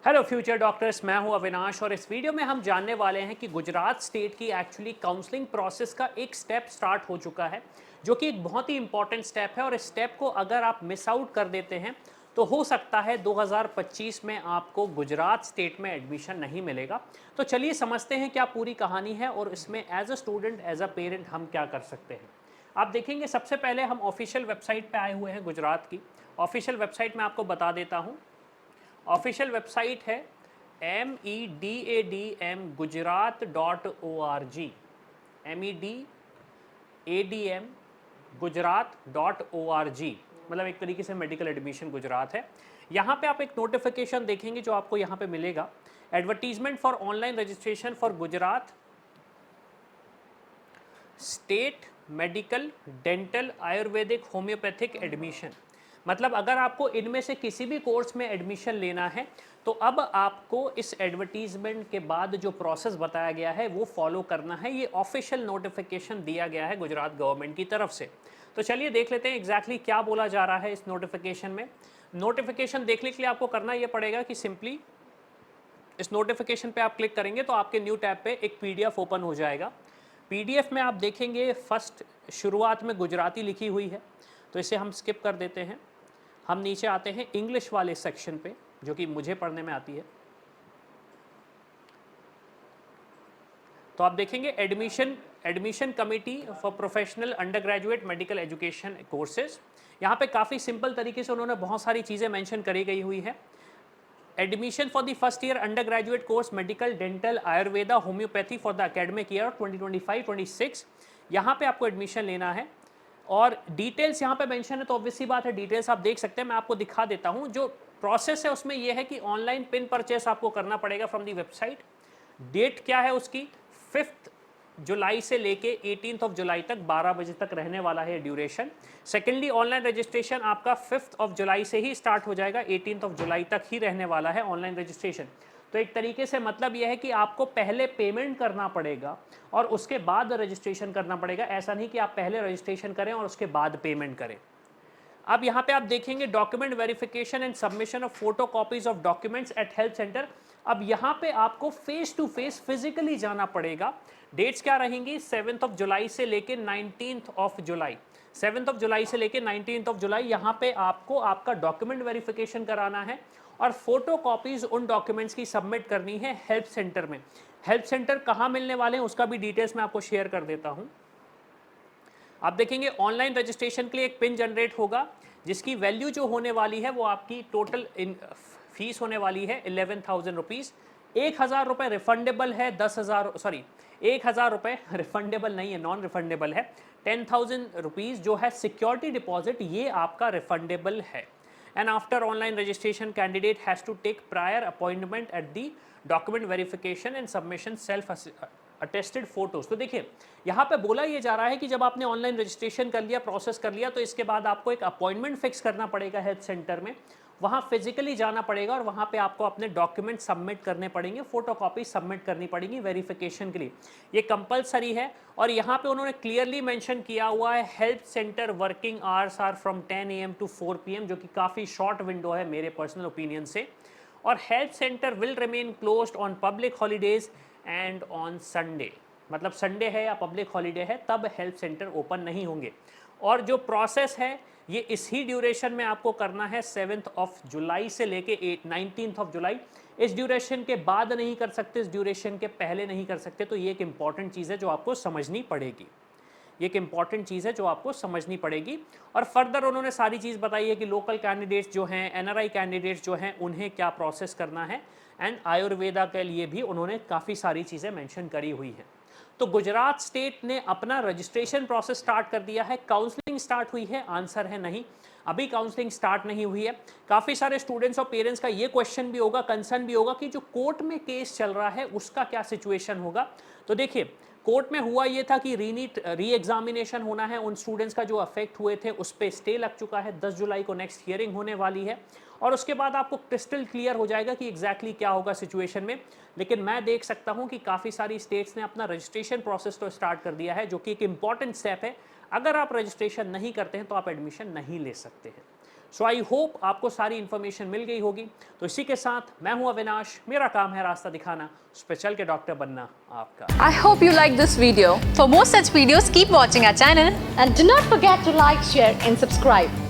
Hello future doctors, मैं हूं अविनाश और इस वीडियो में हम जानने वाले हैं कि गुजरात स्टेट की एक्चुअली काउंसलिंग प्रोसेस का एक स्टेप स्टार्ट हो चुका है, जो कि एक बहुत ही इंपॉर्टेंट स्टेप है। और इस स्टेप को अगर आप मिस आउट कर देते हैं तो हो सकता है 2025 में आपको गुजरात स्टेट में एडमिशन नहीं मिलेगा। तो चलिए समझते हैं क्या पूरी कहानी है और इसमें as a student, as a parent हम क्या कर सकते हैं। आप देखेंगे, सबसे पहले हम ऑफिशियल वेबसाइट पे आए हुए हैं गुजरात की। ऑफिशियल वेबसाइट में आपको बता देता हूं। ऑफिशियल वेबसाइट है MEDADM gujarat.org। MEDADM gujarat.org, मतलब एक तरीके से मेडिकल एडमिशन गुजरात है। यहाँ पे आप एक नोटिफिकेशन देखेंगे जो आपको यहाँ पे मिलेगा, advertisement for online registration for Gujarat state medical dental Ayurvedic homeopathic admission. मतलब अगर आपको इनमें से किसी भी कोर्स में एडमिशन लेना है तो अब आपको इस एडवर्टीजमेंट के बाद जो प्रोसेस बताया गया है वो फॉलो करना है। ये ऑफिशियल नोटिफिकेशन दिया गया है गुजरात गवर्नमेंट की तरफ से। तो चलिए देख लेते हैं एग्जैक्टली क्या बोला जा रहा है इस नोटिफिकेशन में। नोटिफिकेशन देखने के लिए आपको करना ये पड़ेगा कि सिंपली इस नोटिफिकेशन पे आप क्लिक करेंगे तो आपके न्यू टैब पे एक पीडीएफ ओपन हो जाएगा। पीडीएफ में आप देखेंगे फर्स्ट शुरुआत में गुजराती लिखी हुई है, तो इसे हम स्किप कर देते हैं। हम नीचे आते हैं इंग्लिश वाले सेक्शन पे, जो कि मुझे पढ़ने में आती है। तो आप देखेंगे admission admission committee for professional under graduate medical education courses. यहाँ पे काफ़ी सिंपल तरीके से उन्होंने बहुत सारी चीज़ें मेंशन करी गई हुई है। Admission for the first year under graduate course medical dental Ayurveda homeopathy for the academic year 2025-26, यहाँ पे आपको एडमिशन लेना है। और डिटेल्स यहाँ पे मेंशन है, तो ऑब्वियसली बात है डिटेल्स आप देख सकते हैं। मैं आपको दिखा देता हूँ। जो प्रोसेस है उसमें यह है कि ऑनलाइन पिन परचेस आपको करना पड़ेगा फ्रॉम दी वेबसाइट। डेट क्या है उसकी, 5 जुलाई से लेके 18 ऑफ जुलाई तक 12 बजे तक रहने वाला है ड्यूरेशन। सेकेंडली ऑनलाइन रजिस्ट्रेशन आपका 5 ऑफ जुलाई से ही स्टार्ट हो जाएगा, 18 ऑफ जुलाई तक ही रहने वाला है ऑनलाइन रजिस्ट्रेशन। तो एक तरीके से मतलब यह है कि आपको पहले पेमेंट करना पड़ेगा और उसके बाद रजिस्ट्रेशन करना पड़ेगा। ऐसा नहीं कि आप पहले रजिस्ट्रेशन करें और उसके बाद पेमेंट करें। अब यहाँ पे आप देखेंगे document verification and submission of photo copies of documents eight help centre. अब यहाँ पे आपको फेस टू फेस फिजिकली जाना पड़ेगा। डेट्स क्या रहेंगी, 7 ऑफ जुलाई से लेके 19 ऑफ जुलाई। 7 ऑफ जुलाई से लेके 19 ऑफ जुलाई यहाँ पे आपको आपका डॉक्यूमेंट वेरिफिकेशन कराना है और फोटो कॉपीज उन डॉक्यूमेंट्स की सबमिट करनी है हेल्प सेंटर में। हेल्प सेंटर कहाँ मिलने वाले हैं उसका भी डिटेल्स मैं आपको शेयर कर देता हूँ। आप देखेंगे ऑनलाइन रजिस्ट्रेशन के लिए एक पिन जनरेट होगा, जिसकी वैल्यू जो होने वाली है वो आपकी टोटल फीस होने वाली है 11,000 रुपीज़। 1,000 रुपये रिफंडेबल है, 10,000 सॉरी 1,000 रुपये रिफंडेबल नहीं है, नॉन रिफंडेबल है। 10,000 रुपीज़ जो है सिक्योरिटी डिपॉजिट, ये आपका रिफंडेबल है। And after online registration candidate has to take prior appointment at the document verification and submission self attested photos. तो देखिए यहाँ पे बोला ये जा रहा है कि जब आपने ऑनलाइन रजिस्ट्रेशन कर लिया, प्रोसेस कर लिया, तो इसके बाद आपको एक अपॉइंटमेंट फिक्स करना पड़ेगा हेल्थ सेंटर में। वहाँ फिजिकली जाना पड़ेगा और वहाँ पे आपको अपने डॉक्यूमेंट सबमिट करने पड़ेंगे, फोटोकॉपी सबमिट करनी पड़ेगी वेरिफिकेशन के लिए। ये कंपलसरी है। और यहाँ पे उन्होंने क्लियरली मेंशन किया हुआ है health centre working hours are from 10 AM to 4 PM, जो कि काफ़ी शॉर्ट विंडो है मेरे पर्सनल ओपिनियन से। और health centre will remain closed on public holidays and on Sunday. मतलब संडे है या पब्लिक हॉलीडे है तब हेल्थ सेंटर ओपन नहीं होंगे। और जो प्रोसेस है ये इसी ड्यूरेशन में आपको करना है, 7 ऑफ जुलाई से लेके 19 ऑफ जुलाई। इस ड्यूरेशन के बाद नहीं कर सकते, इस ड्यूरेशन के पहले नहीं कर सकते। तो ये एक इंपॉर्टेंट चीज़ है जो आपको समझनी पड़ेगी। ये एक इंपॉर्टेंट चीज़ है जो आपको समझनी पड़ेगी। और फर्दर उन्होंने सारी चीज़ बताई है कि लोकल कैंडिडेट्स जो हैं, एनआरआई कैंडिडेट्स जो हैं, उन्हें क्या प्रोसेस करना है। एंड आयुर्वेदा के लिए भी उन्होंने काफ़ी सारी चीज़ें मेंशन करी हुई हैं। तो गुजरात स्टेट ने अपना रजिस्ट्रेशन प्रोसेस स्टार्ट कर दिया है। काउंसलिंग स्टार्ट हुई है, आंसर है नहीं, अभी काउंसलिंग स्टार्ट नहीं हुई है। काफ़ी सारे स्टूडेंट्स और पेरेंट्स का ये क्वेश्चन भी होगा, कंसर्न भी होगा कि जो कोर्ट में केस चल रहा है उसका क्या सिचुएशन होगा। तो देखिए कोर्ट में हुआ ये था कि री एग्जामिनेशन होना है, उन स्टूडेंट्स का जो अफेक्ट हुए थे उस पर स्टे लग चुका है। 10 जुलाई को नेक्स्ट हियरिंग होने वाली है और उसके बाद आपको क्रिस्टल क्लियर हो जाएगा कि एग्जैक्टली क्या होगा सिचुएशन में। लेकिन मैं देख सकता हूं कि काफ़ी सारी स्टेट्स ने अपना रजिस्ट्रेशन प्रोसेस तो स्टार्ट कर दिया है, जो कि एक इंपॉर्टेंट स्टेप है। अगर आप रजिस्ट्रेशन नहीं करते हैं तो आप एडमिशन नहीं ले सकते हैं। सो आई होप आपको सारी इन्फॉर्मेशन मिल गई होगी। तो इसी के साथ मैं हूं अविनाश, मेरा काम है रास्ता दिखाना, उस पे चल के डॉक्टर बनना आपका। I hope you like this video. For more such videos, keep watching our channel. And do not forget to like, share and subscribe.